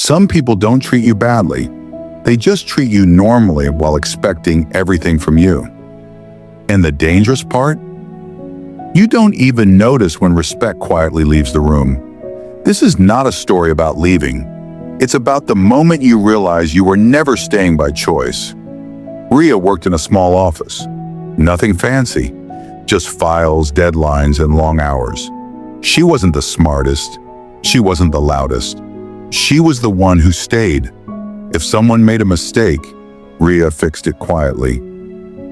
Some people don't treat you badly. They just treat you normally while expecting everything from you. And the dangerous part? You don't even notice when respect quietly leaves the room. This is not a story about leaving. It's about the moment you realize you were never staying by choice. Rhea worked in a small office. Nothing fancy, just files, deadlines, and long hours. She wasn't the smartest. She wasn't the loudest. She was the one who stayed. If someone made a mistake, Rhea fixed it quietly.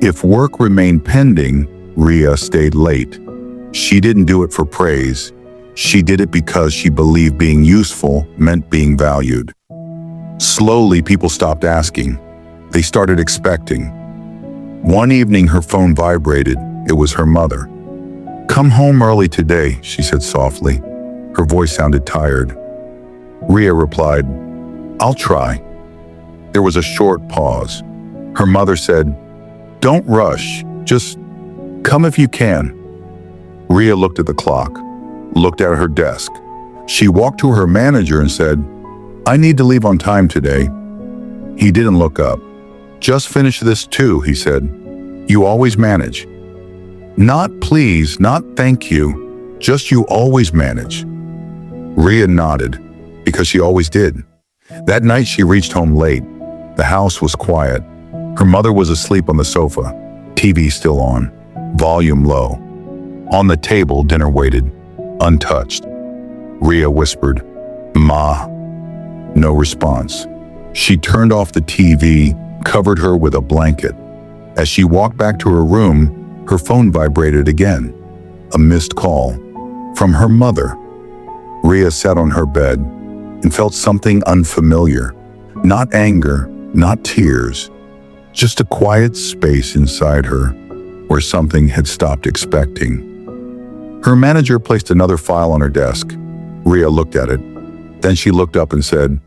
If work remained pending, Rhea stayed late. She didn't do it for praise. She did it because she believed being useful meant being valued. Slowly, people stopped asking. They started expecting. One evening, her phone vibrated. It was her mother. "Come home early today," she said softly. Her voice sounded tired. Rhea replied, "I'll try." There was a short pause. Her mother said, "Don't rush. Just come if you can." Rhea looked at the clock, looked at her desk. She walked to her manager and said, "I need to leave on time today." He didn't look up. "Just finish this too," he said. "You always manage." Not please, not thank you, just you always manage. Rhea nodded, because she always did. That night she reached home late. The house was quiet. Her mother was asleep on the sofa, TV still on, volume low. On the table, dinner waited, untouched. Rhea whispered, "Ma." No response. She turned off the TV, covered her with a blanket. As she walked back to her room, her phone vibrated again. A missed call from her mother. Rhea sat on her bed and felt something unfamiliar. Not anger, not tears, just a quiet space inside her where something had stopped expecting. Her manager placed another file on her desk. Rhea looked at it. Then she looked up and said,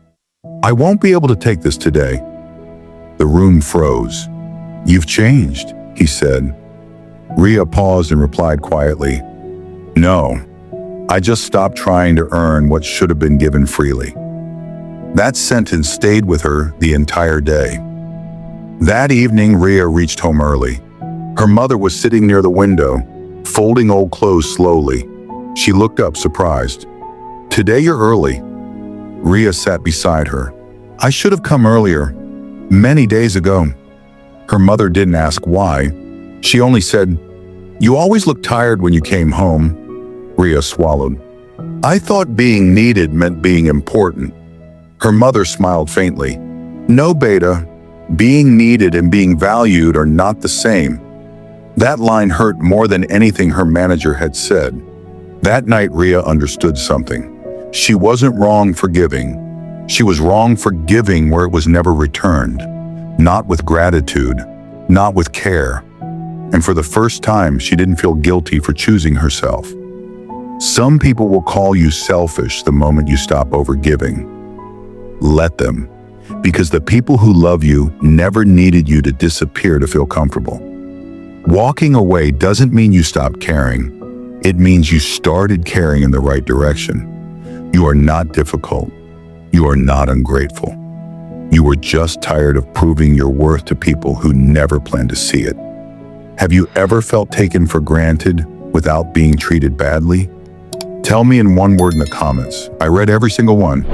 "I won't be able to take this today." The room froze. "You've changed," he said. Rhea paused and replied quietly, "No, I just stopped trying to earn what should have been given freely." That sentence stayed with her the entire day. That evening, Rhea reached home early. Her mother was sitting near the window, folding old clothes slowly. She looked up, surprised. "Today you're early." Rhea sat beside her. "I should have come earlier, many days ago." Her mother didn't ask why. She only said, "You always look tired when you came home." Rhea swallowed. "I thought being needed meant being important." Her mother smiled faintly. "No, Beta. Being needed and being valued are not the same." That line hurt more than anything her manager had said. That night, Rhea understood something. She wasn't wrong for giving. She was wrong for giving where it was never returned. Not with gratitude, not with care. And for the first time, she didn't feel guilty for choosing herself. Some people will call you selfish the moment you stop overgiving. Let them, because the people who love you never needed you to disappear to feel comfortable. Walking away doesn't mean you stopped caring. It means you started caring in the right direction. You are not difficult. You are not ungrateful. You were just tired of proving your worth to people who never planned to see it. Have you ever felt taken for granted without being treated badly? Tell me in one word in the comments. I read every single one.